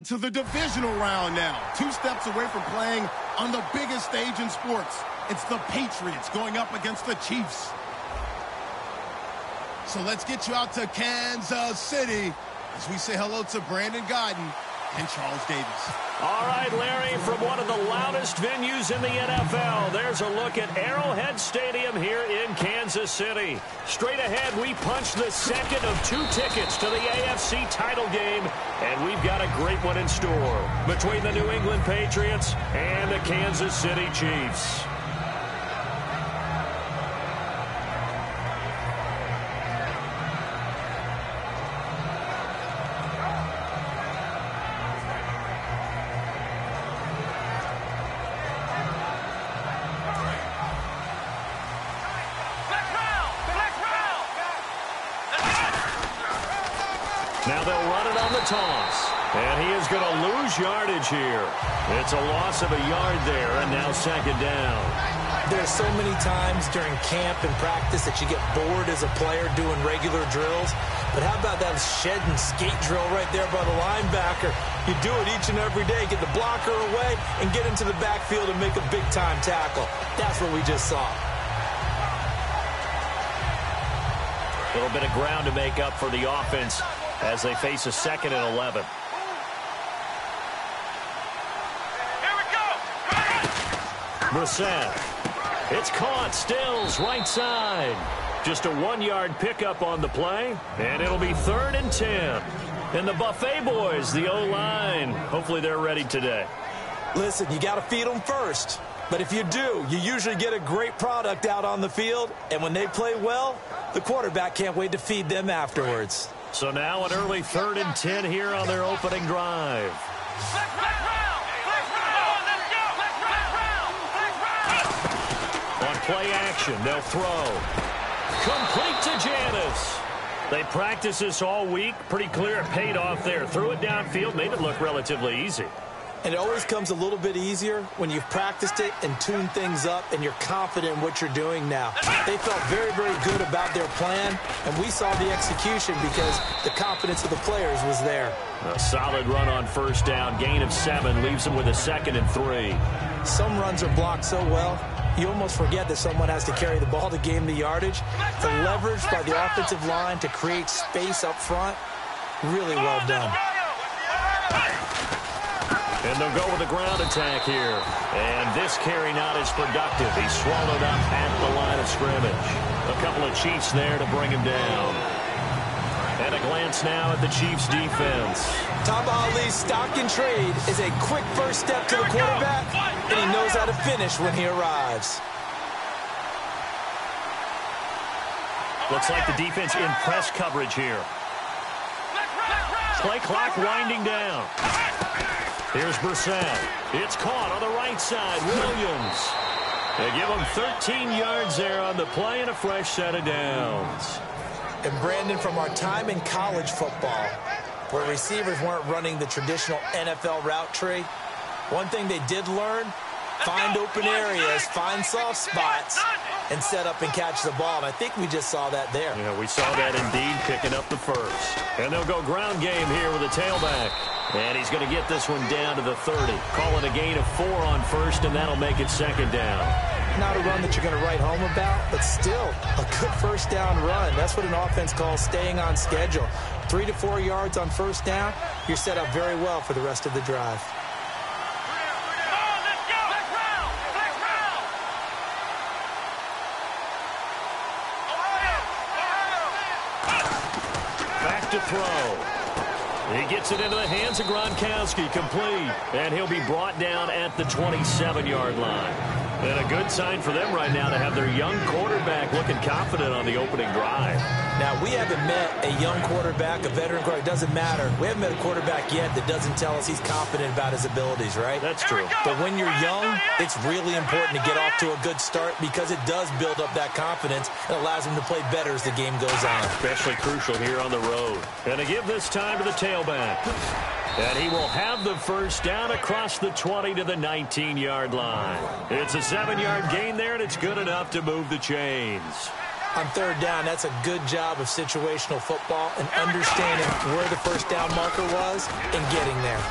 To the divisional round now. 2 steps away from playing on the biggest stage in sports. It's the Patriots going up against the Chiefs. So let's get you out to Kansas City as we say hello to Brandon Gaudin and Charles Davis. All right, Larry, from one of the loudest venues in the NFL, there's a look at Arrowhead Stadium here in Kansas City. Straight ahead, we punch the second of 2 tickets to the AFC title game, and we've got a great one in store between the New England Patriots and the Kansas City Chiefs. Now they'll run it on the toss. And he is going to lose yardage here. It's a loss of a yard there, and now second down. There's so many times during camp and practice that you get bored as a player doing regular drills. But how about that shed and skate drill right there by the linebacker? You do it each and every day. Get the blocker away and get into the backfield and make a big-time tackle. That's what we just saw. A little bit of ground to make up for the offense as they face a 2nd and 11. Here we go. Brissett. It's caught. Stills right side. Just a 1-yard pickup on the play, and it'll be 3rd and 10. And the Buffet boys, the O-line, hopefully they're ready today. Listen, you got to feed them first. But if you do, you usually get a great product out on the field. And when they play well, the quarterback can't wait to feed them afterwards. So now an early 3rd and 10 here on their opening drive. On play action, they'll throw. Complete to Janis. They practiced this all week. Pretty clear it paid off there. Threw it downfield, made it look relatively easy. And it always comes a little bit easier when you've practiced it and tuned things up and you're confident in what you're doing now. They felt very, very good about their plan, and we saw the execution because the confidence of the players was there. A solid run on 1st down. Gain of 7 leaves them with a 2nd and 3. Some runs are blocked so well, you almost forget that someone has to carry the ball to gain the yardage. The leverage by the offensive line to create space up front, really well done. And they'll go with a ground attack here. And this carry not as productive. He's swallowed up at the line of scrimmage. A couple of Chiefs there to bring him down. And a glance now at the Chiefs' defense. Tom Ali's stock and trade is a quick first step to the quarterback, and he knows how to finish when he arrives. Looks like the defense in press coverage here. Play clock winding down. Here's Brissett. It's caught on the right side. Williams. They give him 13 yards there on the play and a fresh set of downs. And Brandon, from our time in college football, where receivers weren't running the traditional NFL route tree, one thing they did learn, find open areas, find soft spots, and set up and catch the ball. And I think we just saw that there. Yeah, we saw that indeed, picking up the first. And they'll go ground game here with a tailback. And he's going to get this one down to the 30. Call it a gain of 4 on 1st, and that'll make it 2nd down. Not a run that you're going to write home about, but still a good 1st down run. That's what an offense calls staying on schedule. 3 to 4 yards on 1st down, you're set up very well for the rest of the drive. Back to throw. He gets it into the hands of Gronkowski, complete. And he'll be brought down at the 27-yard line. And a good sign for them right now to have their young quarterback looking confident on the opening drive. Now, we haven't met a young quarterback, a veteran quarterback. It doesn't matter. We haven't met a quarterback yet that doesn't tell us he's confident about his abilities, right? That's true. But when you're young, it's really important to get off to a good start because it does build up that confidence and allows him to play better as the game goes on. Especially crucial here on the road. And to give this time to the tailback. And he will have the 1st down across the 20 to the 19-yard line. It's a 7-yard gain there, and it's good enough to move the chains. On third down, that's a good job of situational football and understanding where the first down marker was and getting there.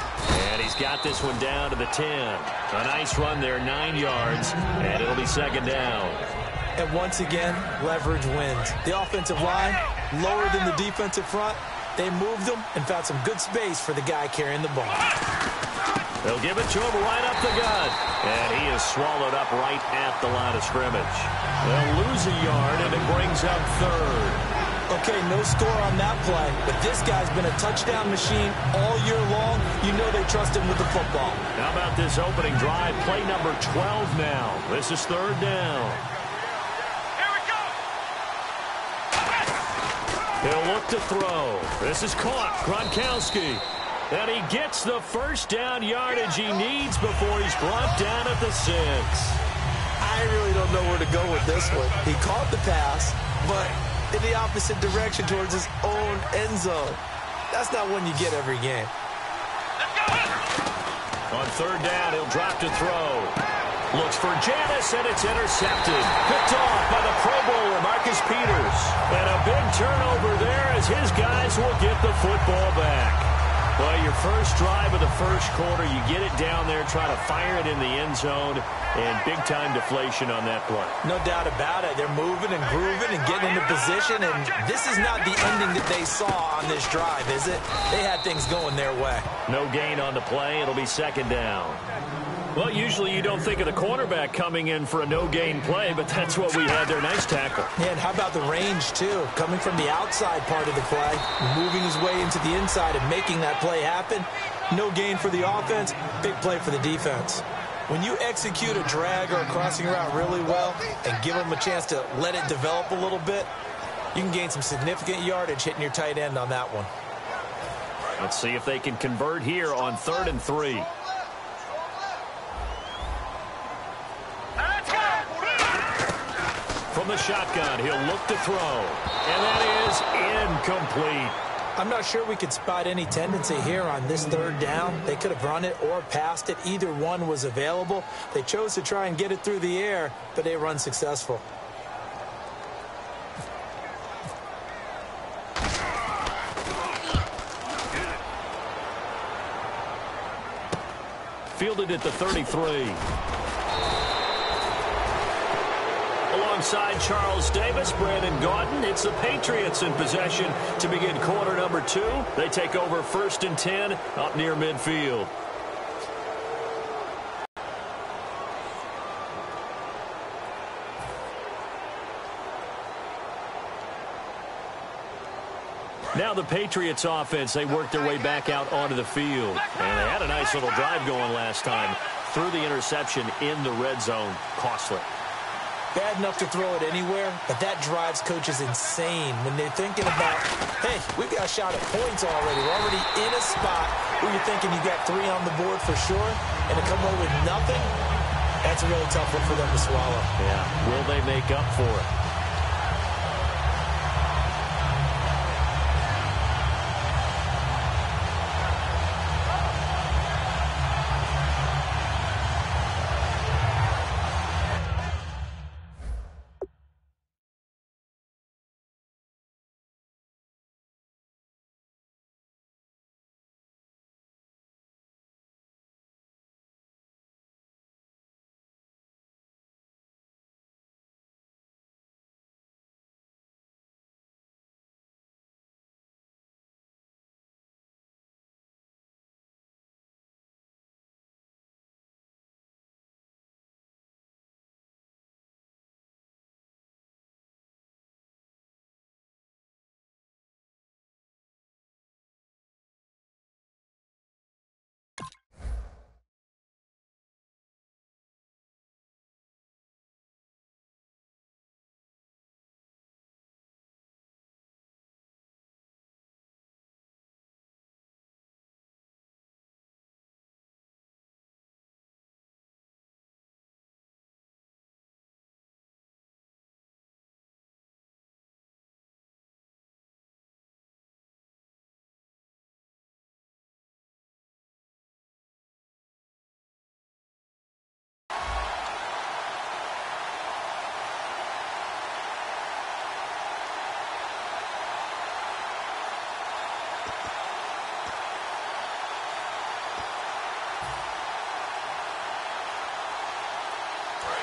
And he's got this one down to the 10. A nice run there, 9 yards, and it'll be second down. And once again, leverage wins. The offensive line, lower than the defensive front, they moved them and found some good space for the guy carrying the ball. They'll give it to him right up the gut. And he is swallowed up right at the line of scrimmage. They'll lose a yard, and it brings up third. Okay, no score on that play, but this guy's been a touchdown machine all year long. You know they trust him with the football. How about this opening drive? Play number 12 now. This is third down. Here we go. He'll look to throw. This is caught. Gronkowski. And he gets the first down yardage he needs before he's brought down at the 6. I really don't know where to go with this one. He caught the pass, but in the opposite direction towards his own end zone. That's not one you get every game. On third down, he'll drop to throw. Looks for Janis, and it's intercepted. Picked off by the Pro Bowler, Marcus Peters. And a big turnover there as his guys will get the football back. Well, your first drive of the first quarter, you get it down there, try to fire it in the end zone, and big-time deflation on that play. No doubt about it. They're moving and grooving and getting into position, and this is not the ending that they saw on this drive, is it? They had things going their way. No gain on the play. It'll be second down. Well, usually you don't think of the cornerback coming in for a no-gain play, but that's what we had there. Nice tackle. Yeah, and how about the range, too? Coming from the outside part of the play, moving his way into the inside and making that play happen. No gain for the offense, big play for the defense. When you execute a drag or a crossing route really well and give them a chance to let it develop a little bit, you can gain some significant yardage hitting your tight end on that one. Let's see if they can convert here on 3rd and 3. From the shotgun, he'll look to throw. And that is incomplete. I'm not sure we could spot any tendency here on this third down. They could have run it or passed it. Either one was available. They chose to try and get it through the air, but they run successful. Fielded at the 33. Alongside Charles Davis, Brandon Gaudin, it's the Patriots in possession to begin quarter number 2. They take over 1st and 10 up near midfield. Now the Patriots offense, they work their way back out onto the field. And they had a nice little drive going last time. Threw the interception in the red zone. Costly. Bad enough to throw it anywhere, but that drives coaches insane when they're thinking about, hey, we've got a shot at points already. We're already in a spot where you're thinking you got 3 on the board for sure, and to come away with nothing, that's a really tough one for them to swallow. Yeah, will they make up for it?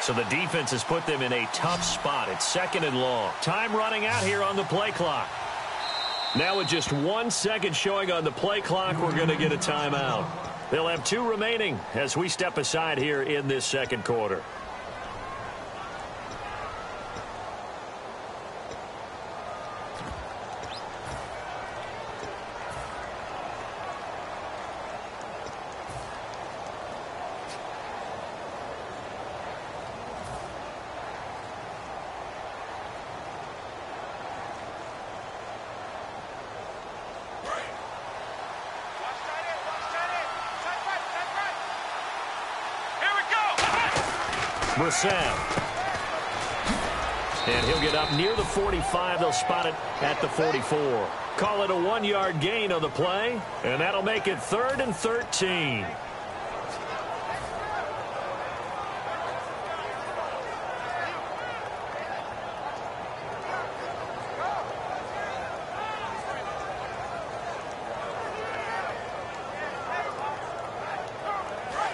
So the defense has put them in a tough spot. It's 2nd and long. Time running out here on the play clock. Now with just 1 second showing on the play clock, we're going to get a timeout. They'll have 2 remaining as we step aside here in this 2nd quarter. And he'll get up near the 45. They'll spot it at the 44. Call it a 1-yard gain on the play, and that'll make it 3rd and 13.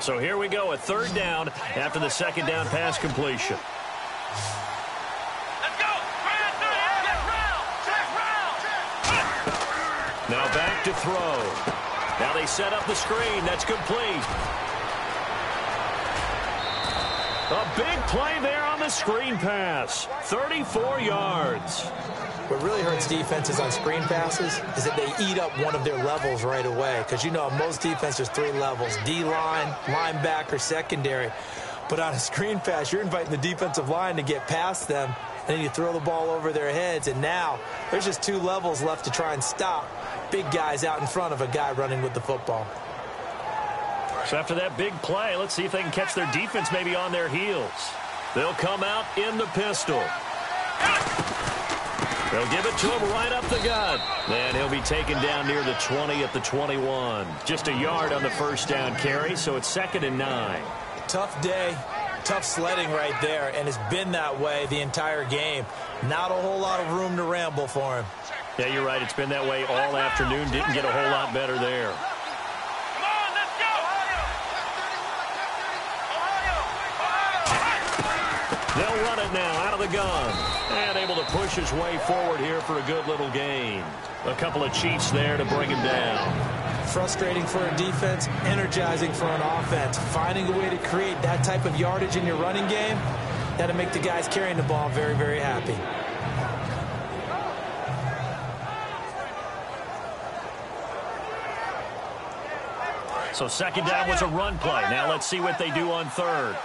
So here we go, a 3rd down after the 2nd down pass completion. Let's go! Now back to throw. Now they set up the screen. That's complete. A big play there on the screen pass. 34 yards. What really hurts defenses on screen passes is that they eat up one of their levels right away. Because, you know, most defenses, 3 levels. D-line, linebacker, secondary. But on a screen pass, you're inviting the defensive line to get past them. And then you throw the ball over their heads. And now there's just 2 levels left to try and stop big guys out in front of a guy running with the football. So after that big play, let's see if they can catch their defense maybe on their heels. They'll come out in the pistol. They'll give it to him right up the gut. And he'll be taken down near the 20 at the 21. Just a yard on the 1st down carry, so it's 2nd and 9. Tough day, tough sledding right there, and it's been that way the entire game. Not a whole lot of room to ramble for him. Yeah, you're right. It's been that way all afternoon. Didn't get a whole lot better there. Come on, let's go! They'll run it now out of the gun. And able to push his way forward here for a good little gain. A couple of Chiefs there to bring him down. Frustrating for a defense, energizing for an offense. Finding a way to create that type of yardage in your running game, that'll make the guys carrying the ball very, very happy. So 2nd down was a run play. Now let's see what they do on 3rd.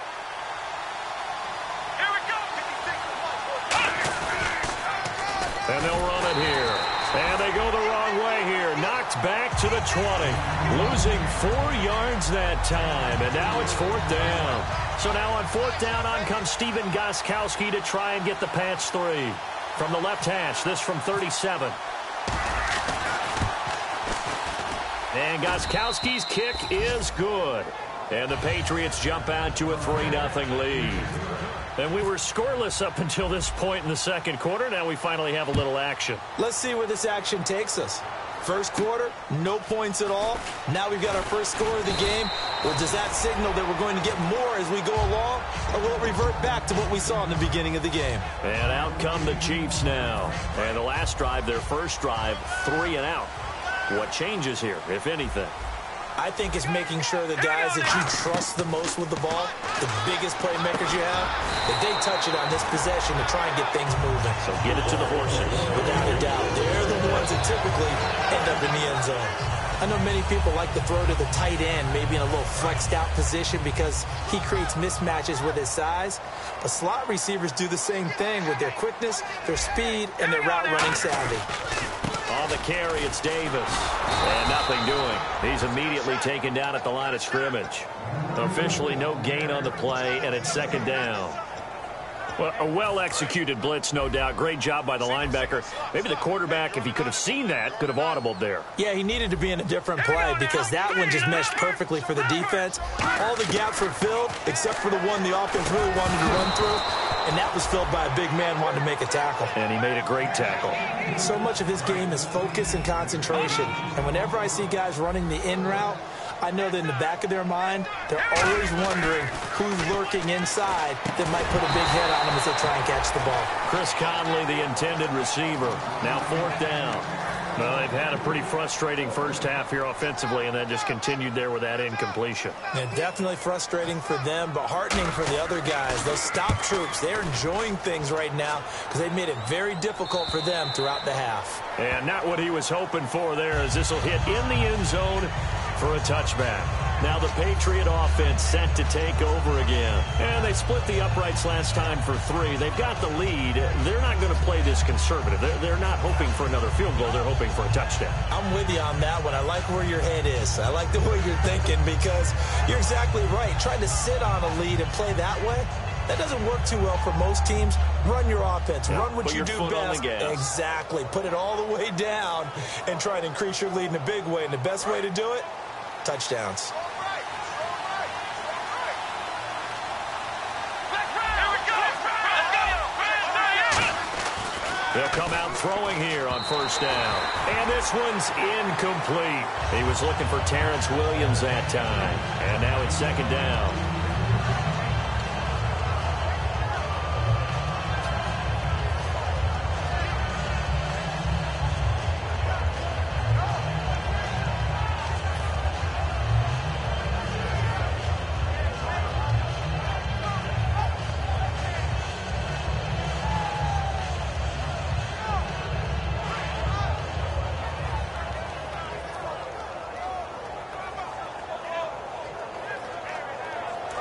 And they'll run it here. And they go the wrong way here. Knocked back to the 20. Losing 4 yards that time. And now it's 4th down. So now on 4th down, on comes Stephen Gostkowski to try and get the Pats 3. From the left hash, this from 37. And Gostkowski's kick is good. And the Patriots jump out to a 3-0 lead. And we were scoreless up until this point in the 2nd quarter. Now we finally have a little action. Let's see where this action takes us. 1st quarter, no points at all. Now we've got our first score of the game. Well, does that signal that we're going to get more as we go along? Or will it revert back to what we saw in the beginning of the game? And out come the Chiefs now. And the last drive, their first drive, 3 and out. What changes here, if anything? I think it's making sure the guys that you trust the most with the ball, the biggest playmakers you have, that they touch it on this possession to try and get things moving. So get it to the horses. Without a doubt. They're the ones that typically end up in the end zone. I know many people like to throw to the tight end, maybe in a little flexed out position because he creates mismatches with his size. But slot receivers do the same thing with their quickness, their speed, and their route running savvy. On the carry, it's Davis. And nothing doing. He's immediately taken down at the line of scrimmage. Officially no gain on the play, and it's 2nd down. Well, a well-executed blitz, no doubt. Great job by the linebacker. Maybe the quarterback, if he could have seen that, could have audibled there. Yeah, he needed to be in a different play because that one just meshed perfectly for the defense. All the gaps were filled except for the one the offense really wanted to run through, and that was filled by a big man wanting to make a tackle. And he made a great tackle. So much of his game is focus and concentration. And whenever I see guys running the in route, I know that in the back of their mind, they're always wondering who's lurking inside that might put a big hit on them as they try and catch the ball. Chris Conley, the intended receiver. Now 4th down. Well, they've had a pretty frustrating first half here offensively, and then just continued there with that incompletion. Yeah, definitely frustrating for them, but heartening for the other guys. Those stop troops, they're enjoying things right now because they've made it very difficult for them throughout the half. And not what he was hoping for there, as this will hit in the end zone for a touchback. Now the Patriot offense set to take over again. And they split the uprights last time for 3. They've got the lead. They're not going to play this conservative. They're not hoping for another field goal. They're hoping for a touchdown. I'm with you on that one. I like where your head is. I like the way you're thinking because you're exactly right. Trying to sit on a lead and play that way, that doesn't work too well for most teams. Run your offense. Run what you do best. Exactly. Put it all the way down and try and increase your lead in a big way. And the best way to do it, touchdowns. They'll come out throwing here on 1st down. And this one's incomplete. He was looking for Terrence Williams that time. And now it's 2nd down.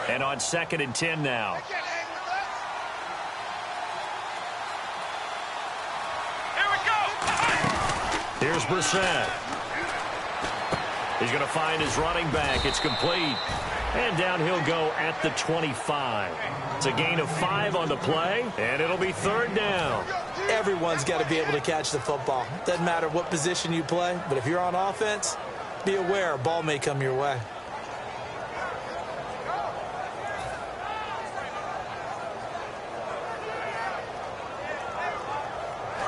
And on 2nd and 10 now. Here we go. Here's Brissett. He's going to find his running back. It's complete. And down he'll go at the 25. It's a gain of 5 on the play, and it'll be 3rd down. Everyone's got to be able to catch the football. Doesn't matter what position you play, but if you're on offense, be aware a ball may come your way.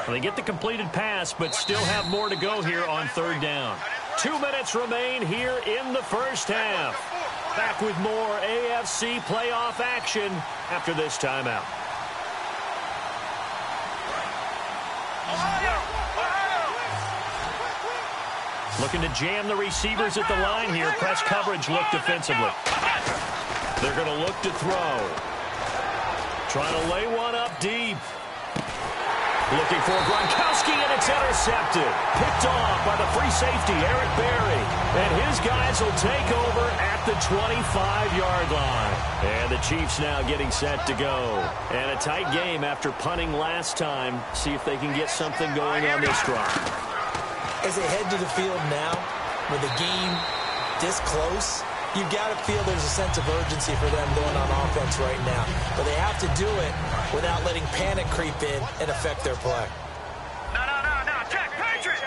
Well, they get the completed pass, but still have more to go here on 3rd down. 2 minutes remain here in the first half. Back with more AFC playoff action after this timeout. Looking to jam the receivers at the line here. Press coverage look defensively. They're going to look to throw. Trying to lay one up deep. Looking for Gronkowski, and it's intercepted. Picked off by the free safety, Eric Berry. And his guys will take over at the 25-yard line. And the Chiefs now getting set to go. And a tight game after punting last time. See if they can get something going on this drive. As they head to the field now, with the game this close, you've got to feel there's a sense of urgency for them going on offense right now. But they have to do it without letting panic creep in and affect their play. No. Check, Patriot.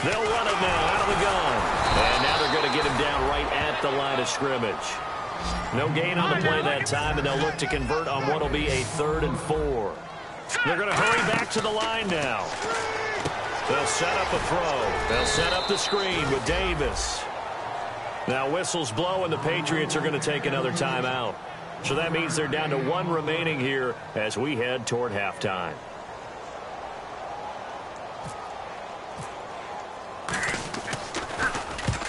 They'll run it now out of the gun. And now they're going to get him down right at the line of scrimmage. No gain on the play that time, and they'll look to convert on what will be a 3rd and 4. They're going to hurry back to the line now. They'll set up a throw. They'll set up the screen with Davis. Now whistles blow, and the Patriots are going to take another timeout. So that means they're down to 1 remaining here as we head toward halftime.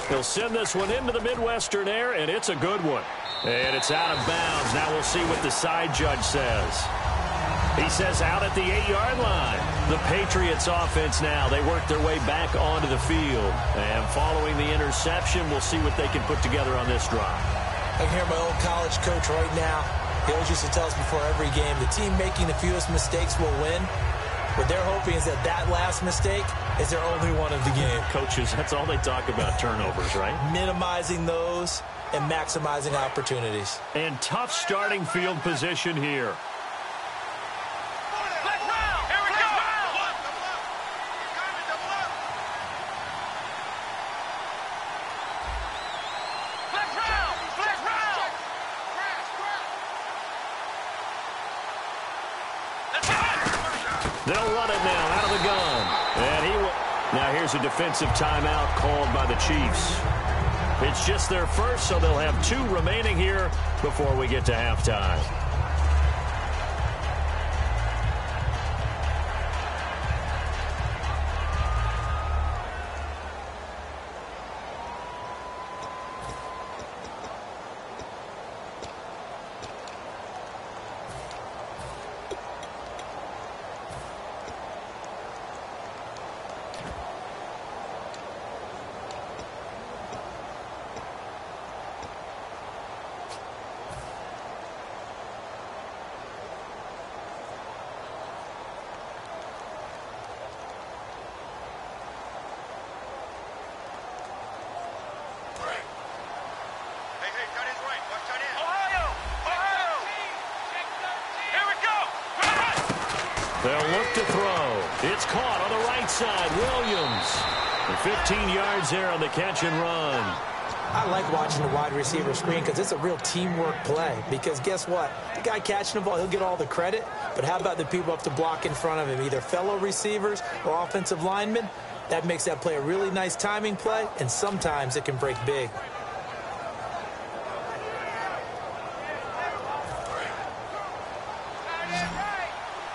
He'll send this one into the Midwestern air, and it's a good one. And it's out of bounds. Now we'll see what the side judge says. He says out at the 8-yard line. The Patriots offense now, they work their way back onto the field. And following the interception, we'll see what they can put together on this drive. I can hear my old college coach right now. He always used to tell us before every game, the team making the fewest mistakes will win. What they're hoping is that last mistake is their only one of the game. Coaches, that's all they talk about, turnovers, right? Minimizing those and maximizing opportunities. And tough starting field position here. They'll run it now out of the gun. And now here's there's a defensive timeout called by the Chiefs. It's just their first, so they'll have 2 remaining here before we get to halftime. They'll look to throw. It's caught on the right side. Williams. For 15 yards there on the catch and run. I like watching the wide receiver screen because it's a real teamwork play. Because guess what? The guy catching the ball, he'll get all the credit. But how about the people up to block in front of him, either fellow receivers or offensive linemen? That makes that play a really nice timing play, and sometimes it can break big.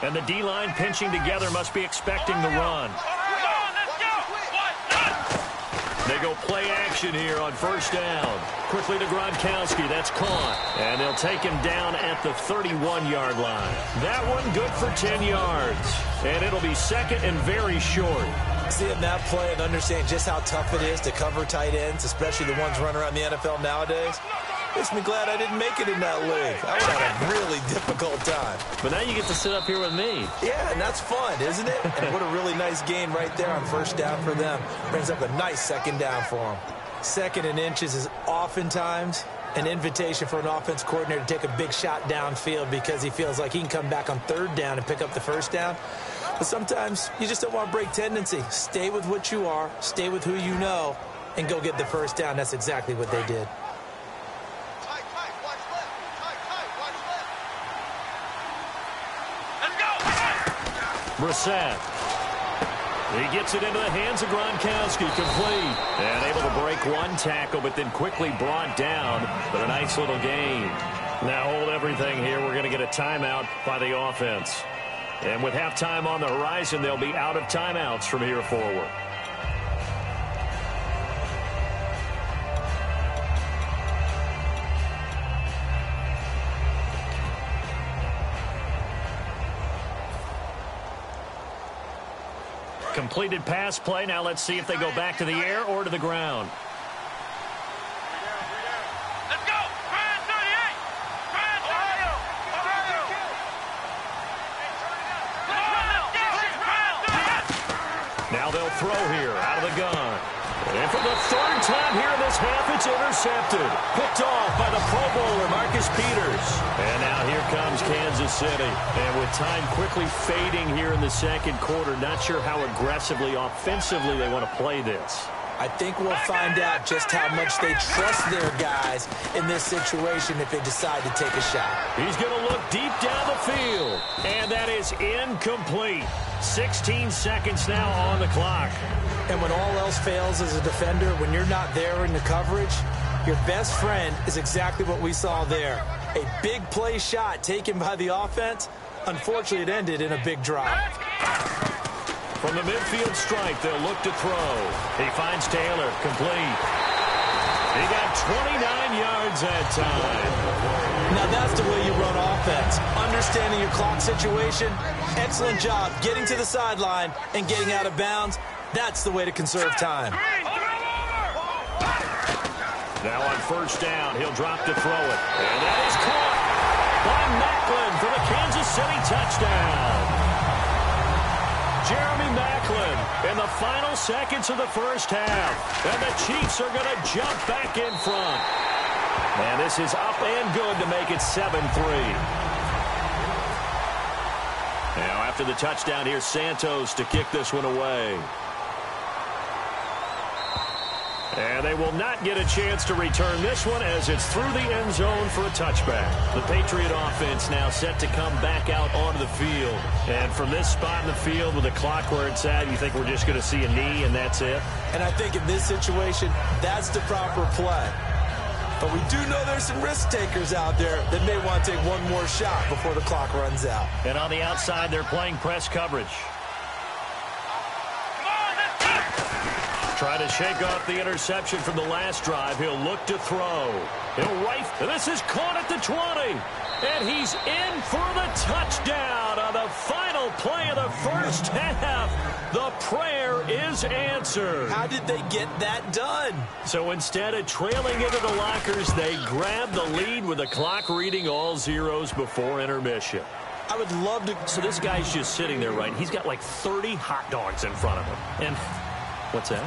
And the D-line pinching together must be expecting the run. They go play action here on first down. Quickly to Gronkowski. That's caught. And they'll take him down at the 31-yard line. That one good for 10 yards. And it'll be second and very short. Seeing that play and understand just how tough it is to cover tight ends, especially the ones running around the NFL nowadays, makes me glad I didn't make it in that league. I would have a really difficult time. But now you get to sit up here with me. Yeah, and that's fun, isn't it? And what a really nice game right there on first down for them. Brings up a nice second down for them. Second and inches is oftentimes an invitation for an offense coordinator to take a big shot downfield because he feels like he can come back on third down and pick up the first down. But sometimes you just don't want to break tendency. Stay with what you are, stay with who you know, and go get the first down. That's exactly what they did. Brissett. He gets it into the hands of Gronkowski, complete. And able to break one tackle, but then quickly brought down. But a nice little gain. Now hold everything here. We're going to get a timeout by the offense. And with halftime on the horizon, they'll be out of timeouts from here forward. Completed pass play. Now let's see if they go back to the air or to the ground. Let's go! Grand 38! Grand 38! Now they'll throw here out of the gun. And for the third time here in this half, it's intercepted. Picked off by the Pro Bowler, Marcus Peters. And now here comes Kansas City. And with time quickly fading here in the second quarter, not sure how aggressively, offensively they want to play this. I think we'll find out just how much they trust their guys in this situation if they decide to take a shot. He's going to look deep down the field. And that is incomplete. 16 seconds now on the clock. And when all else fails as a defender, when you're not there in the coverage, your best friend is exactly what we saw there. A big play shot taken by the offense. Unfortunately, it ended in a big drop. From the midfield stripe, they'll look to throw. He finds Taylor, complete. He got 29 yards that time. Now that's the way you run offense. Understanding your clock situation. Excellent job getting to the sideline and getting out of bounds. That's the way to conserve time. Now on first down, he'll drop to throw it. And that is caught by Macklin for the Kansas City touchdown. Jeremy Macklin in the final seconds of the first half. And the Chiefs are going to jump back in front. And this is up and good to make it 7-3. Now after the touchdown, here's Santos to kick this one away. And they will not get a chance to return this one as it's through the end zone for a touchback. The Patriot offense now set to come back out onto the field. And from this spot in the field with the clock where it's at, you think we're just going to see a knee and that's it? And I think in this situation, that's the proper play. But we do know there's some risk takers out there that may want to take one more shot before the clock runs out. And on the outside, they're playing press coverage. Try to shake off the interception from the last drive. He'll look to throw. He'll right. This is caught at the 20. And he's in for the touchdown on the final play of the first half. The prayer is answered. How did they get that done? So instead of trailing into the lockers, they grab the lead with the clock reading all zeros before intermission. I would love to. So this guy's just sitting there, right? He's got like 30 hot dogs in front of him. And what's that?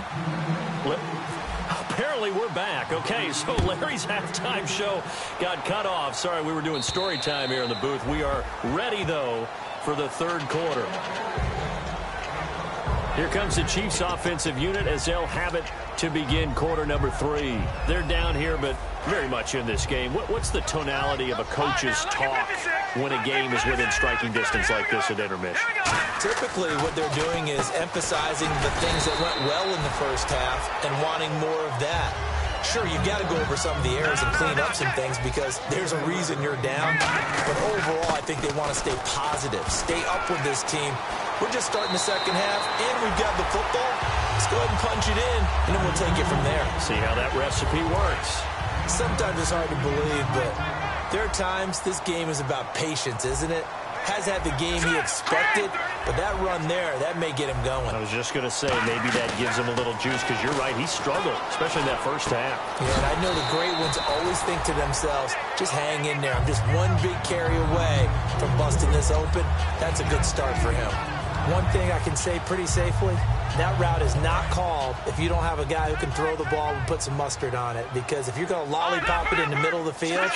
Apparently we're back. Okay, so Larry's halftime show got cut off. Sorry, we were doing story time here in the booth. We are ready, though, for the third quarter. Here comes the Chiefs offensive unit as they'll have it to begin quarter number 3. They're down here, but very much in this game. What's the tonality of a coach's talk when a game is within striking distance like this at intermission? Typically, what they're doing is emphasizing the things that went well in the first half and wanting more of that. Sure, you've got to go over some of the errors and clean up some things because there's a reason you're down. But overall, I think they want to stay positive, stay up with this team. We're just starting the second half, and we've got the football. Let's go ahead and punch it in, and then we'll take it from there. See how that recipe works. Sometimes it's hard to believe, but there are times this game is about patience, isn't it? Has had the game he expected, but that run there, that may get him going. I was just going to say, maybe that gives him a little juice, because you're right, he struggled, especially in that first half. Yeah, and I know the great ones always think to themselves, just hang in there. I'm just one big carry away from busting this open. That's a good start for him. One thing I can say pretty safely, that route is not called if you don't have a guy who can throw the ball and put some mustard on it. Because if you're going to lollipop it in the middle of the field,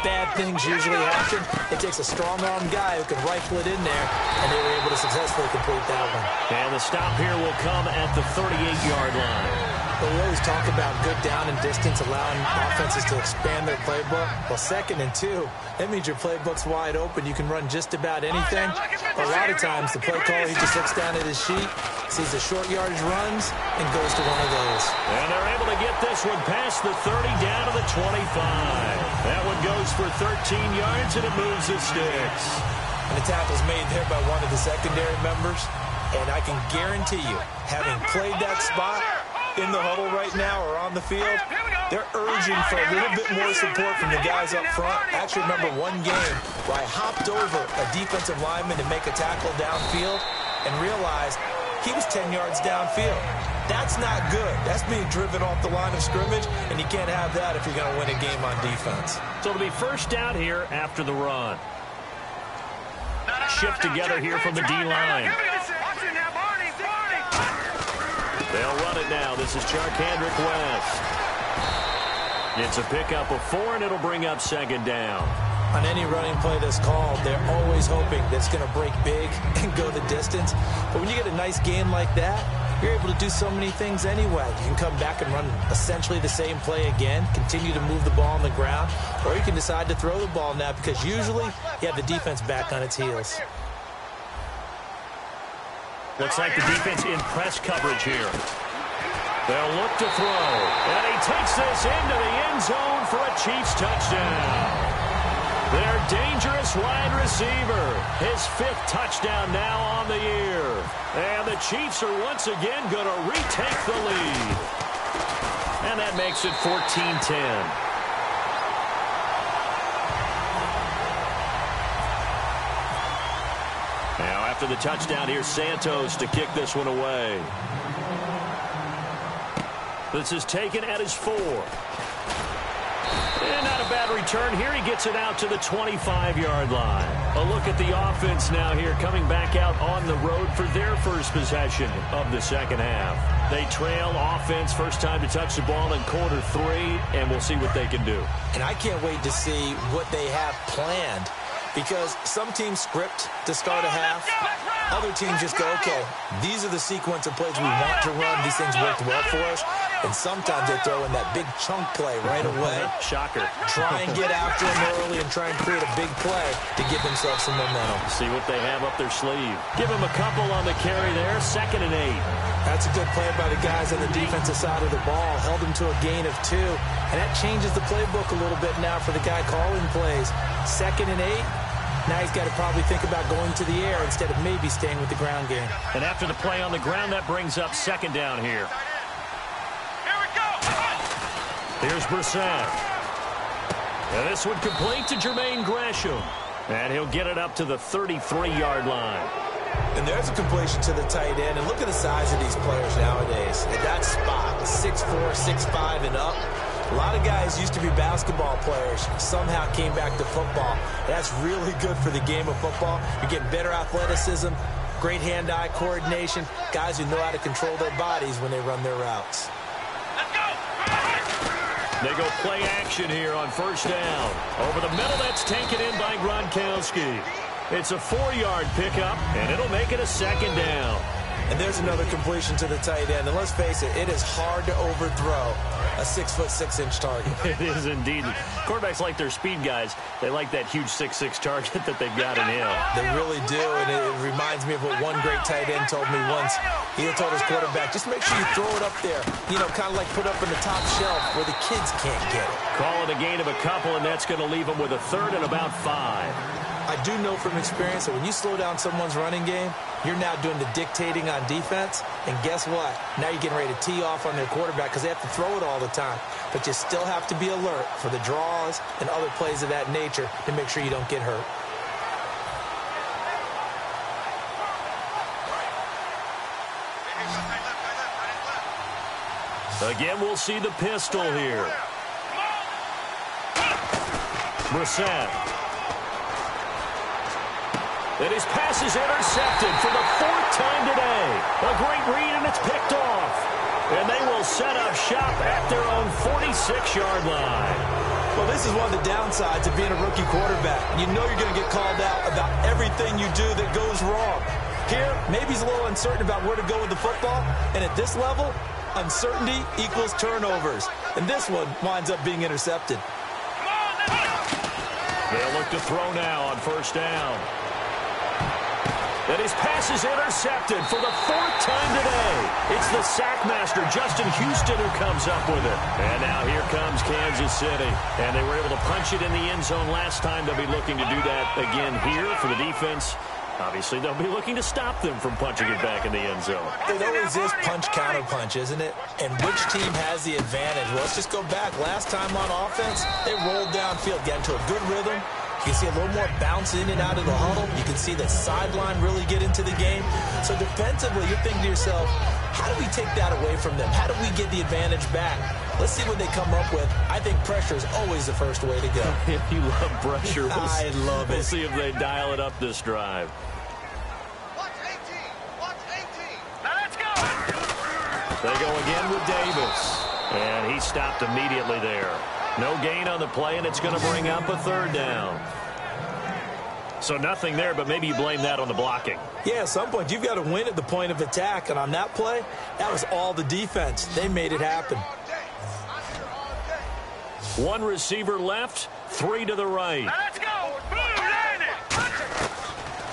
bad things usually happen. It takes a strong-armed guy who can rifle it in there, and they were able to successfully complete that one. And the stop here will come at the 38-yard line. But we always talk about good down and distance, allowing offenses to expand their playbook. Well, 2nd and 2, that means your playbook's wide open. You can run just about anything. A lot of times, the play caller, he just looks down at his sheet, sees the short yardage runs, and goes to one of those. And they're able to get this one past the 30 down to the 25. That one goes for 13 yards, and it moves the sticks. And the tackle's made there by one of the secondary members. And I can guarantee you, having played that spot in the huddle right now or on the field, they're urging for a little bit more support from the guys up front. I actually remember one game where I hopped over a defensive lineman to make a tackle downfield and realized he was 10 yards downfield. That's not good. That's being driven off the line of scrimmage, and you can't have that if you're going to win a game on defense. So it'll be first down here after the run. Shift together here from the D-line. They'll run it now. This is Charkandrick West. It's a pickup of 4, and it'll bring up 2nd down. On any running play that's called, they're always hoping that it's going to break big and go the distance. But when you get a nice gain like that, you're able to do so many things anyway. You can come back and run essentially the same play again, continue to move the ball on the ground, or you can decide to throw the ball now because usually you have the defense back on its heels. Looks like the defense in press coverage here. They'll look to throw. And he takes this into the end zone for a Chiefs touchdown. Their dangerous wide receiver. His 5th touchdown now on the year. And the Chiefs are once again going to retake the lead. And that makes it 14-10. Now after the touchdown, here's Santos to kick this one away. This is taken at his 4. And not a bad return here. He gets it out to the 25-yard line. A look at the offense now here, coming back out on the road for their first possession of the second half. They trail offense, first time to touch the ball in quarter 3, and we'll see what they can do. And I can't wait to see what they have planned. Because some teams script to start a half. Other teams just go, okay, these are the sequence of plays we want to run. These things worked well for us. And sometimes they throw in that big chunk play right away. Shocker. Try and get after him early and try and create a big play to give themselves some momentum. See what they have up their sleeve. Give him a couple on the carry there. 2nd and 8. That's a good play by the guys on the defensive side of the ball. Held him to a gain of 2. And that changes the playbook a little bit now for the guy calling plays. 2nd and 8. Now he's got to probably think about going to the air instead of maybe staying with the ground game. And after the play on the ground, that brings up 2nd down here. Here we go. Here's Brissett. And this one complete to Jermaine Gresham. And he'll get it up to the 33-yard line. And there's a completion to the tight end. And look at the size of these players nowadays. At that spot, 6'4", 6'5", and up. A lot of guys used to be basketball players, somehow came back to football. That's really good for the game of football. You're getting better athleticism, great hand-eye coordination, guys who know how to control their bodies when they run their routes. Let's go. They go play action here on 1st down. Over the middle, that's taken in by Gronkowski. It's a 4-yard pickup, and it'll make it a 2nd down. And there's another completion to the tight end. And let's face it, it is hard to overthrow a 6'6" target. It is indeed. Quarterbacks like their speed guys. They like that huge 6'6" target that they've got in him. They really do, and it reminds me of what one great tight end told me once. He had told his quarterback, just make sure you throw it up there, you know, kind of like put up in the top shelf where the kids can't get it. Call it a gain of a couple, and that's going to leave them with a 3rd and about 5. I do know from experience that when you slow down someone's running game, you're now doing the dictating on defense. And guess what? Now you're getting ready to tee off on their quarterback because they have to throw it all the time. But you still have to be alert for the draws and other plays of that nature to make sure you don't get hurt. Again, we'll see the pistol here. Brissett. And his pass is intercepted for the 4th time today. A great read, and it's picked off. And they will set up shop at their own 46-yard line. Well, this is one of the downsides of being a rookie quarterback. You know you're going to get called out about everything you do that goes wrong. Here, maybe he's a little uncertain about where to go with the football. And at this level, uncertainty equals turnovers. And this one winds up being intercepted. They'll look to throw now on 1st down. And his pass is intercepted for the 4th time today. It's the sackmaster, Justin Houston, who comes up with it. And now here comes Kansas City. And they were able to punch it in the end zone last time. They'll be looking to do that again here for the defense. Obviously, they'll be looking to stop them from punching it back in the end zone. It always is punch-counter-punch, isn't it? And which team has the advantage? Well, let's just go back. Last time on offense, they rolled downfield, got into a good rhythm. You can see a little more bounce in and out of the huddle. You can see the sideline really get into the game. So defensively, you're thinking to yourself, how do we take that away from them? How do we get the advantage back? Let's see what they come up with. I think pressure is always the first way to go. You love pressure. I love it. We'll see if they dial it up this drive. Watch 18. Watch 18. Now let's go. They go again with Davis. And he stopped immediately there. No gain on the play, and it's going to bring up a 3rd down. So nothing there, but maybe you blame that on the blocking. Yeah, at some point, you've got to win at the point of attack. And on that play, that was all the defense. They made it happen. 1 receiver left, 3 to the right. Now let's go.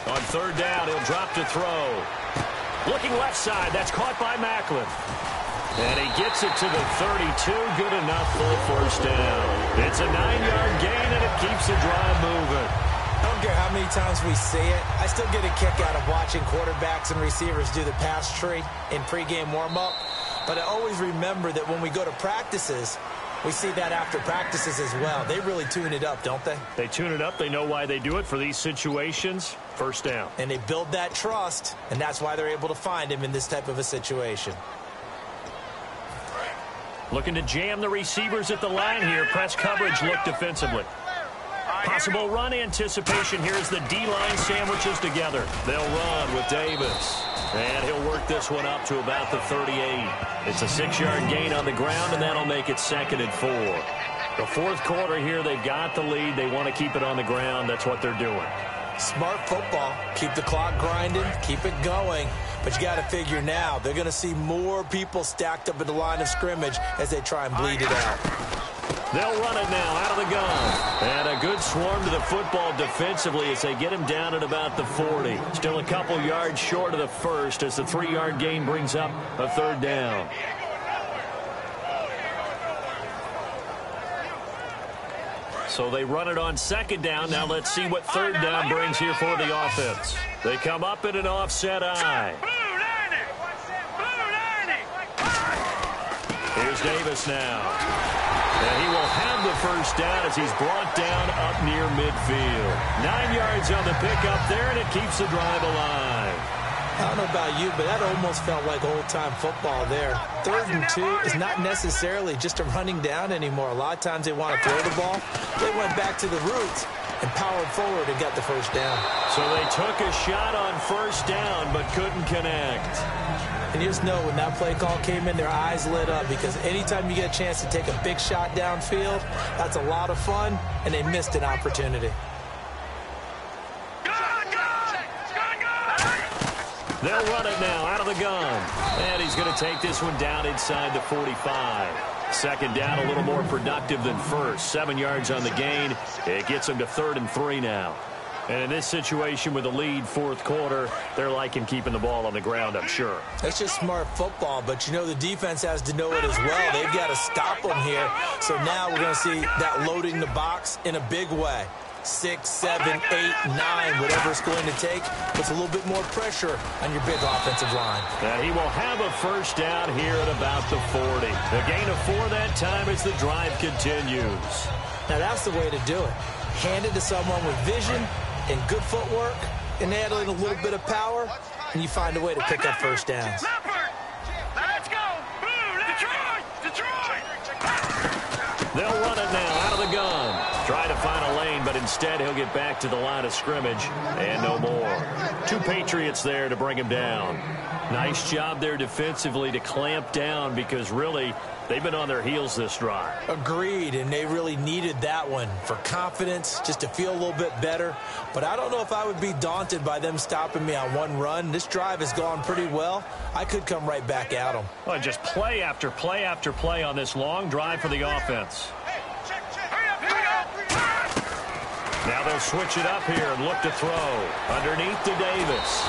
On 3rd down, he'll drop to throw. Looking left side, that's caught by Macklin. And he gets it to the 32. Good enough for a 1st down. It's a 9-yard gain, and it keeps the drive moving. I don't care how many times we see it. I still get a kick out of watching quarterbacks and receivers do the pass tree in pregame warm-up. But I always remember that when we go to practices, we see that after practices as well. They really tune it up, don't they? They tune it up. They know why they do it for these situations. 1st down. And they build that trust, and that's why they're able to find him in this type of a situation. Looking to jam the receivers at the line here. Press coverage look defensively. Possible run anticipation here as the D-line sandwiches together. They'll run with Davis. And he'll work this one up to about the 38. It's a 6-yard gain on the ground, and that'll make it 2nd and 4. The 4th quarter here, they've got the lead. They want to keep it on the ground. That's what they're doing. Smart football. Keep the clock grinding. Keep it going. But you got to figure now, they're going to see more people stacked up at the line of scrimmage as they try and bleed it out. They'll run it now out of the gun. And a good swarm to the football defensively as they get him down at about the 40. Still a couple yards short of the first as the 3-yard gain brings up a third down. So they run it on second down. Now let's see what third down brings here for the offense. They come up in an offset eye. Here's Davis now. And he will have the first down as he's brought down up near midfield. 9 yards on the pickup there, and it keeps the drive alive. I don't know about you, but that almost felt like old-time football there. 3rd and 2 is not necessarily just a running down anymore. A lot of times they want to throw the ball. They went back to the roots and powered forward and got the first down. So they took a shot on first down but couldn't connect. And you just know when that play call came in, their eyes lit up because anytime you get a chance to take a big shot downfield, that's a lot of fun, and they missed an opportunity. They'll run it now out of the gun. And he's going to take this one down inside the 45. Second down, a little more productive than first. 7 yards on the gain. It gets them to 3rd and 3 now. And in this situation with a lead, fourth quarter, they're liking keeping the ball on the ground, I'm sure. That's just smart football, but you know the defense has to know it as well. They've got to stop them here. So now we're going to see that loading the box in a big way. 6, 7, 8, 9, whatever it's going to take, puts a little bit more pressure on your big offensive line. And he will have a first down here at about the 40. A gain of 4 that time as the drive continues. Now that's the way to do it. Hand it to someone with vision and good footwork, and add in a little bit of power, and you find a way to pick up first downs. Let's go! Detroit! They'll run it now out of the gun. Try to find a lane, but instead he'll get back to the line of scrimmage, and no more. 2 Patriots there to bring him down. Nice job there defensively to clamp down because really they've been on their heels this drive. Agreed, and they really needed that one for confidence, just to feel a little bit better. But I don't know if I would be daunted by them stopping me on one run. This drive has gone pretty well. I could come right back at them. Well, just play after play after play on this long drive for the offense. Now they'll switch it up here and look to throw. Underneath to Davis.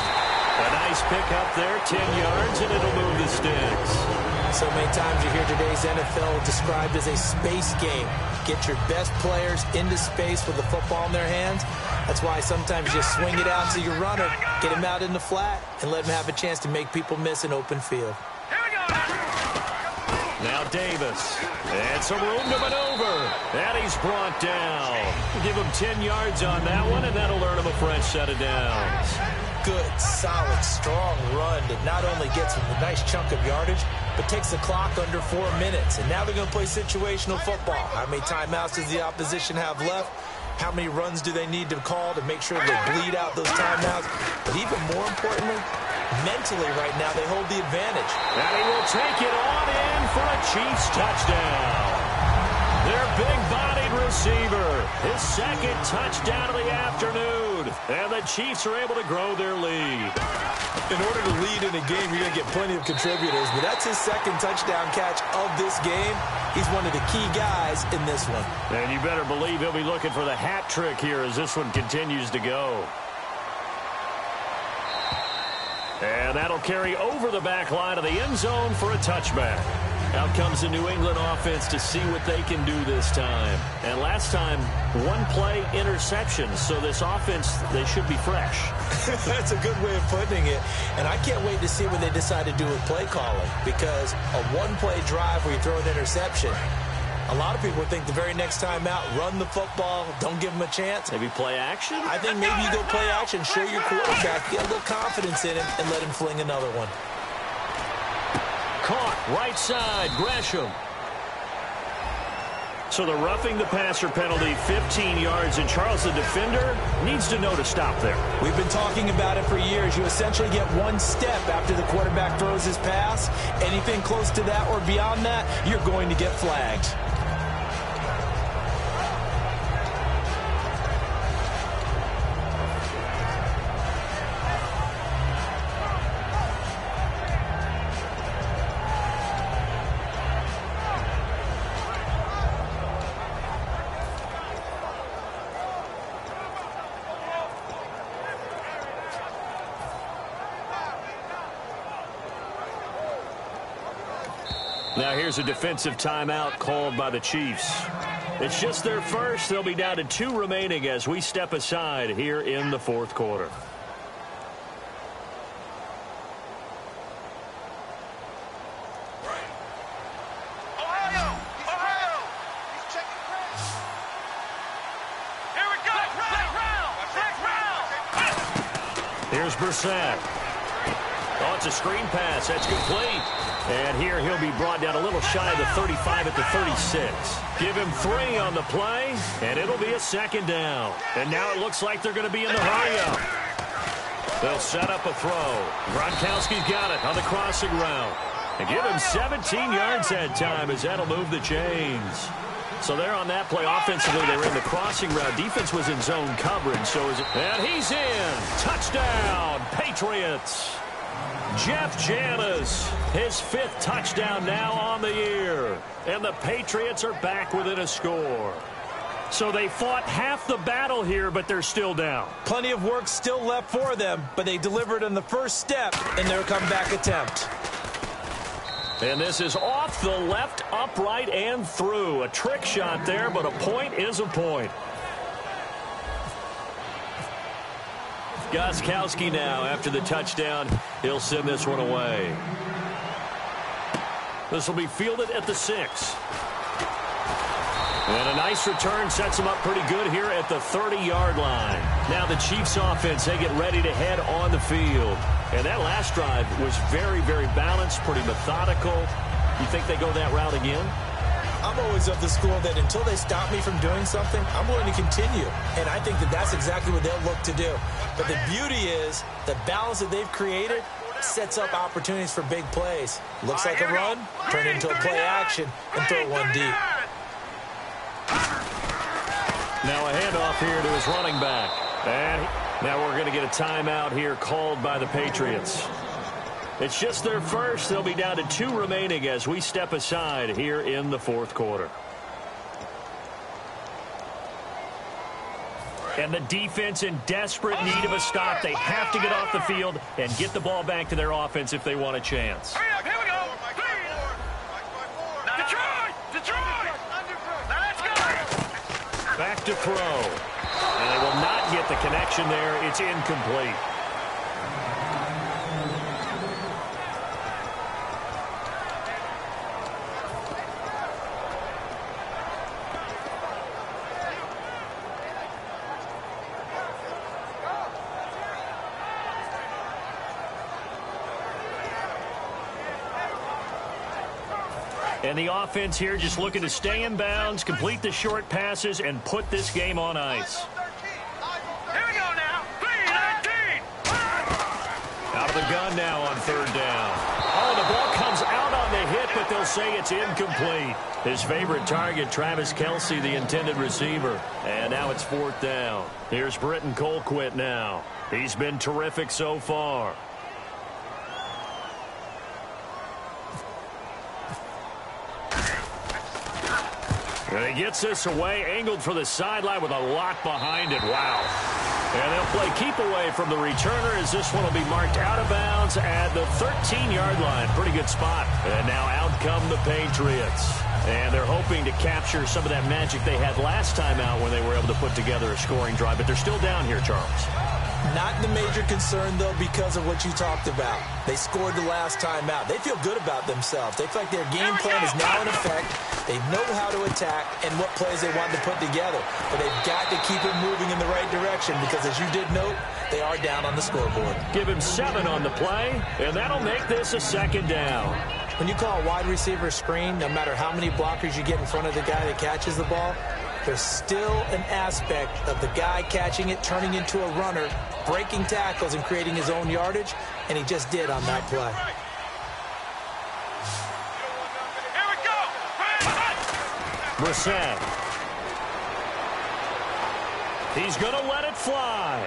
A nice pickup there, 10 yards, and it'll move the sticks. So many times you hear today's NFL described as a space game. Get your best players into space with the football in their hands. That's why sometimes you just swing it out to your runner, get him out in the flat, and let him have a chance to make people miss an open field. Now Davis. And some room to maneuver. And he's brought down. Give him 10 yards on that one, and that'll earn him a fresh set of downs. Good, solid, strong run that not only gets him a nice chunk of yardage, but takes the clock under 4 minutes. And now they're going to play situational football. How many timeouts does the opposition have left? How many runs do they need to call to make sure they bleed out those timeouts? But even more importantly, mentally right now, they hold the advantage. And he will take it on in for a Chiefs touchdown. Their big-bodied receiver, his second touchdown of the afternoon. And the Chiefs are able to grow their lead. In order to lead in a game, you're going to get plenty of contributors, but that's his second touchdown catch of this game. He's one of the key guys in this one. And you better believe he'll be looking for the hat trick here as this one continues to go. And that'll carry over the back line of the end zone for a touchback. Out comes the New England offense to see what they can do this time. And last time, one play interception. So this offense, they should be fresh. That's a good way of putting it. And I can't wait to see what they decide to do with play calling. Because a one-play drive where you throw an interception, a lot of people think the very next time out, run the football, don't give them a chance. Maybe play action? I think maybe you go play action, show your quarterback, get a little confidence in him, and let him fling another one. Caught, right side, Gresham. So the roughing the passer penalty, 15 yards, and Charles, the defender, needs to know to stop there. We've been talking about it for years. You essentially get one step after the quarterback throws his pass. Anything close to that or beyond that, you're going to get flagged. Now here's a defensive timeout called by the Chiefs. It's just their first. They'll be down to 2 remaining as we step aside here in the fourth quarter. Ohio! He's checking crazy. Here we go! Black round! Here's Brissett. Oh, it's a screen pass. That's complete. And here he'll be brought down a little shy of the 35 at the 36. Give him 3 on the play, and it'll be a second down. And now it looks like they're going to be in the hurry-up. They'll set up a throw. Gronkowski's got it on the crossing route. And give him 17 yards that time as that'll move the chains. So they're on that play. Offensively, they were in the crossing route. Defense was in zone coverage. So is it? And he's in. Touchdown, Patriots. Jeff Janis, his 5th touchdown now on the year. And the Patriots are back within a score. So they fought half the battle here, but they're still down. Plenty of work still left for them, but they delivered on the first step in their comeback attempt. And this is off the left, upright, and through. A trick shot there, but a point is a point. Gostkowski now, after the touchdown, he'll send this one away. This will be fielded at the 6. And a nice return sets them up pretty good here at the 30-yard line. Now the Chiefs offense, they get ready to head on the field. And that last drive was very, very balanced, pretty methodical. You think they go that route again? I'm always of the school that until they stop me from doing something, I'm willing to continue. And I think that that's exactly what they'll look to do. But the beauty is the balance that they've created sets up opportunities for big plays. Looks like a run, turn into a play action, and throw one deep. Now a handoff here to his running back. And now we're going to get a timeout here called by the Patriots. It's just their first. They'll be down to 2 remaining as we step aside here in the fourth quarter. And the defense in desperate need of a stop. They have to get off the field and get the ball back to their offense if they want a chance. Hurry up, here we go! Detroit! Now let's go! Back to throw. And they will not get the connection there. It's incomplete. And the offense here just looking to stay in bounds, complete the short passes, and put this game on ice. Here we go now. 3-19. Out of the gun now on 3rd down. Oh, the ball comes out on the hit, but they'll say it's incomplete. His favorite target, Travis Kelce, the intended receiver. And now it's 4th down. Here's Britton Colquitt now. He's been terrific so far. And he gets this away, angled for the sideline with a lot behind it. Wow. And they'll play keep away from the returner as this one will be marked out of bounds at the 13-yard line. Pretty good spot. And now out come the Patriots. And they're hoping to capture some of that magic they had last time out when they were able to put together a scoring drive. But they're still down here, Charles. Not the major concern, though, because of what you talked about. They scored the last time out. They feel good about themselves. They feel like their game plan is now in effect. They know how to attack and what plays they want to put together. But they've got to keep it moving in the right direction because, as you did note, they are down on the scoreboard. Give him 7 on the play, and that'll make this a 2nd down. When you call a wide receiver screen, no matter how many blockers you get in front of the guy that catches the ball, there's still an aspect of the guy catching it, turning into a runner, breaking tackles and creating his own yardage, and he just did on that play. Here we go! Brissett. He's going to let it fly.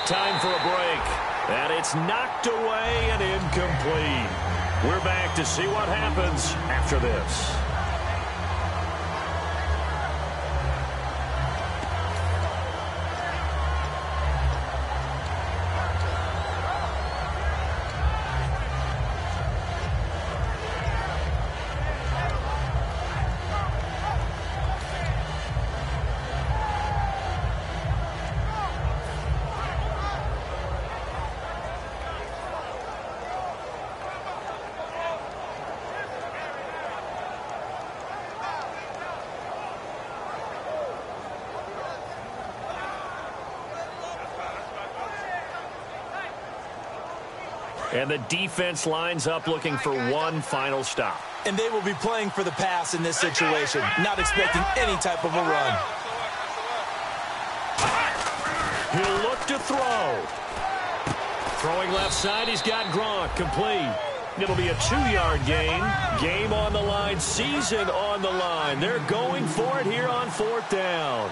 Time for a break. And it's knocked away and incomplete. We're back to see what happens after this. And the defense lines up looking for one final stop. And they will be playing for the pass in this situation, not expecting any type of a run. He'll look to throw. Throwing left side, he's got Gronk, complete. It'll be a 2-yard gain. Game on the line, season on the line. They're going for it here on 4th down.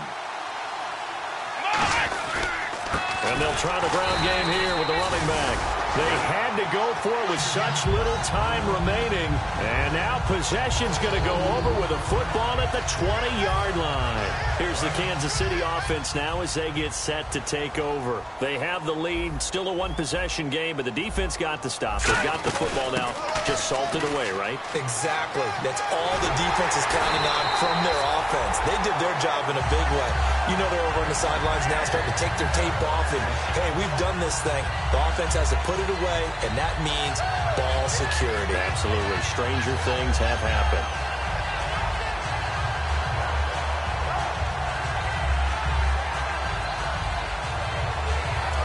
And they'll try the ground game here with the running back. They had to go for it with such little time remaining. And now possession's going to go over with a football at the 20-yard line. Here's the Kansas City offense now as they get set to take over. They have the lead, still a one-possession game, but the defense got the stop. They've got the football now, just salted away, right? Exactly. That's all the defense is counting on from their offense. They did their job in a big way. You know they're over on the sidelines now starting to take their tape off and, hey, we've done this thing. The offense has to put it away, and that means ball security. Absolutely. Stranger things have happened.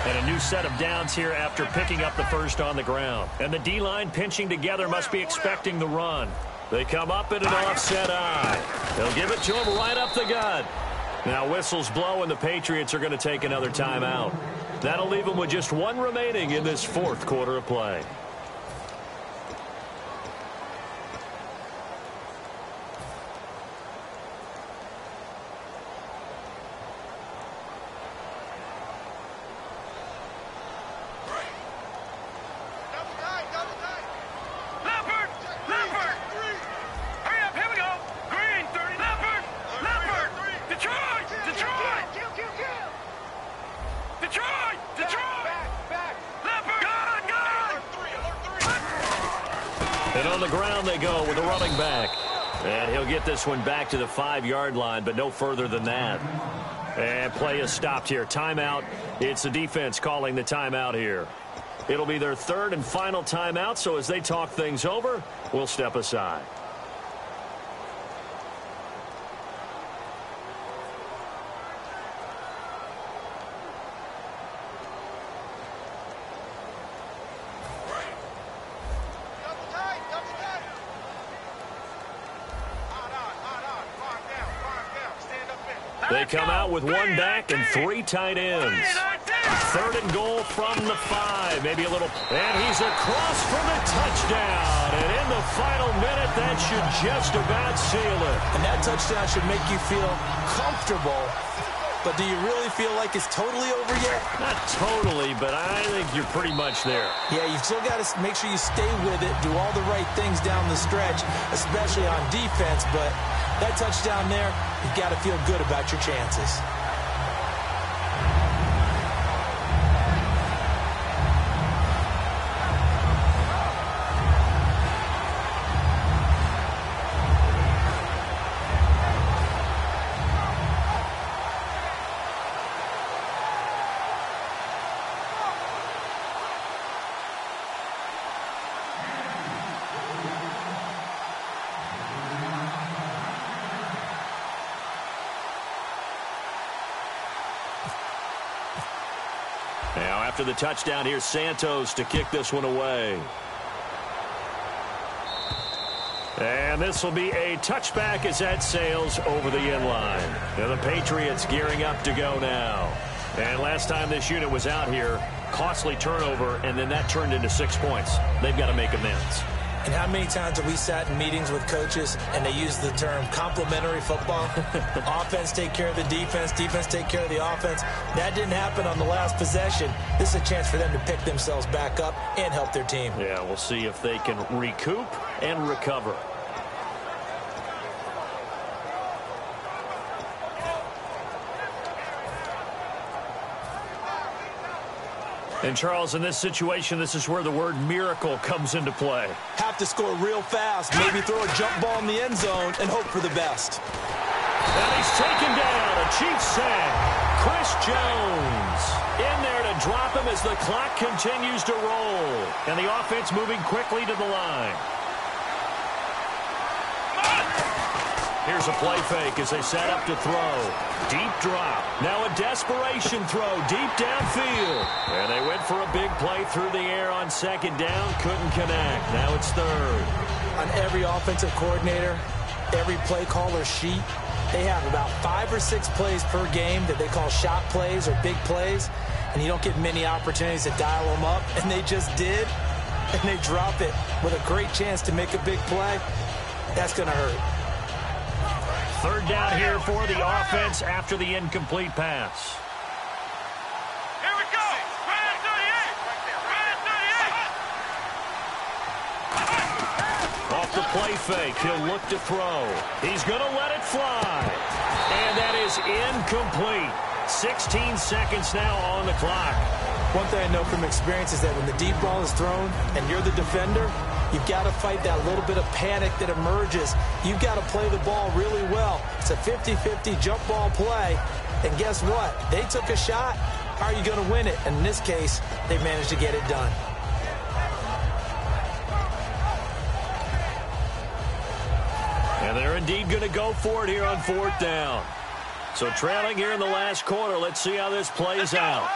And a new set of downs here after picking up the first on the ground. And the D-line pinching together must be expecting the run. They come up in an offset eye. They'll give it to him right up the gut. Now whistles blow, and the Patriots are going to take another timeout. That'll leave them with just one remaining in this 4th quarter of play. And on the ground they go with the running back. And he'll get this one back to the 5-yard line, but no further than that. And play is stopped here. Timeout. It's the defense calling the timeout here. It'll be their 3rd and final timeout, so as they talk things over, we'll step aside. They come out with one back and 3 tight ends. 3rd and goal from the 5. Maybe a little. And he's across for the touchdown. And in the final minute, that should just about seal it. And that touchdown should make you feel comfortable. But do you really feel like it's totally over yet? Not totally, but I think you're pretty much there. Yeah, you've still got to make sure you stay with it, do all the right things down the stretch, especially on defense. But that touchdown there, you've got to feel good about your chances. Now, after the touchdown, here's Santos to kick this one away. And this will be a touchback as that sails over the end line. Now the Patriots gearing up to go now. And last time this unit was out here, costly turnover, and then that turned into 6 points. They've got to make amends. And how many times have we sat in meetings with coaches and they use the term complementary football? Offense take care of the defense, defense take care of the offense. That didn't happen on the last possession. This is a chance for them to pick themselves back up and help their team. Yeah, we'll see if they can recoup and recover. And, Charles, in this situation, this is where the word miracle comes into play. Have to score real fast, maybe throw a jump ball in the end zone and hope for the best. And he's taken down. A Chiefs sack. Chris Jones in there to drop him as the clock continues to roll. And the offense moving quickly to the line. Here's a play fake as they set up to throw. Deep drop. Now a desperation throw deep downfield. And they went for a big play through the air on second down. Couldn't connect. Now it's third. On every offensive coordinator, every play caller sheet, they have about 5 or 6 plays per game that they call shot plays or big plays. And you don't get many opportunities to dial them up. And they just did. And they drop it with a great chance to make a big play. That's going to hurt. Third down here for the offense after the incomplete pass. Here we go. Ryan 38. Ryan 38. Off the play fake, he'll look to throw. He's going to let it fly. And that is incomplete. 16 seconds now on the clock. One thing I know from experience is that when the deep ball is thrown and you're the defender, you've got to fight that little bit of panic that emerges. You've got to play the ball really well. It's a 50-50 jump ball play. And guess what? They took a shot. How are you going to win it? And in this case, they managed to get it done. And they're indeed going to go for it here on fourth down. So trailing here in the last quarter. Let's see how this plays out.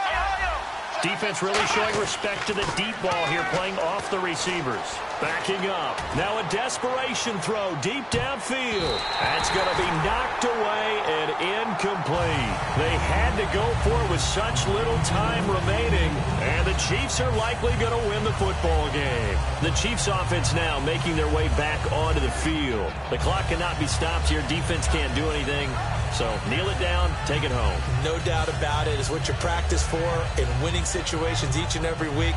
Defense really showing respect to the deep ball here, playing off the receivers. Backing up. Now a desperation throw deep downfield. That's going to be knocked away and incomplete. They had to go for it with such little time remaining, and the Chiefs are likely going to win the football game. The Chiefs offense now making their way back onto the field. The clock cannot be stopped here. Defense can't do anything. So kneel it down, take it home. No doubt about it. It's what you practice for in winning situations each and every week.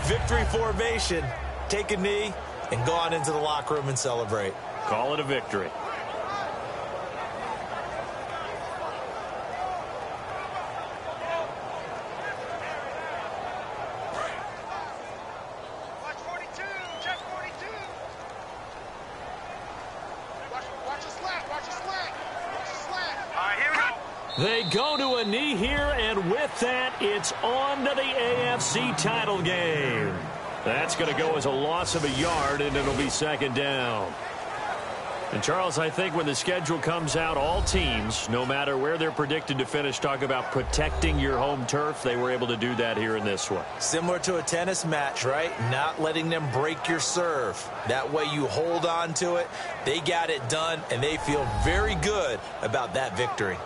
Victory formation. Take a knee and go on into the locker room and celebrate. Call it a victory. Watch 42. Check 42. Watch the slack. Watch the slack. Watch the slack. All right, here we go. They go to a knee here, and with that, it's on to the AFC title game. That's going to go as a loss of a yard, and it'll be second down. And, Charles, I think when the schedule comes out, all teams, no matter where they're predicted to finish, talk about protecting your home turf. They were able to do that here in this one. Similar to a tennis match, right? Not letting them break your serve. That way you hold on to it. They got it done, and they feel very good about that victory.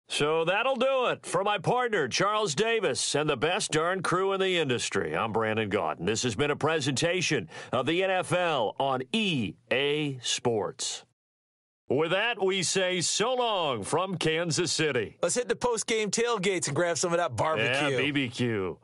So that'll do it for my partner, Charles Davis, and the best darn crew in the industry. I'm Brandon Gaudin. This has been a presentation of the NFL on EA Sports. With that, we say so long from Kansas City. Let's hit the post-game tailgates and grab some of that barbecue. Yeah, BBQ.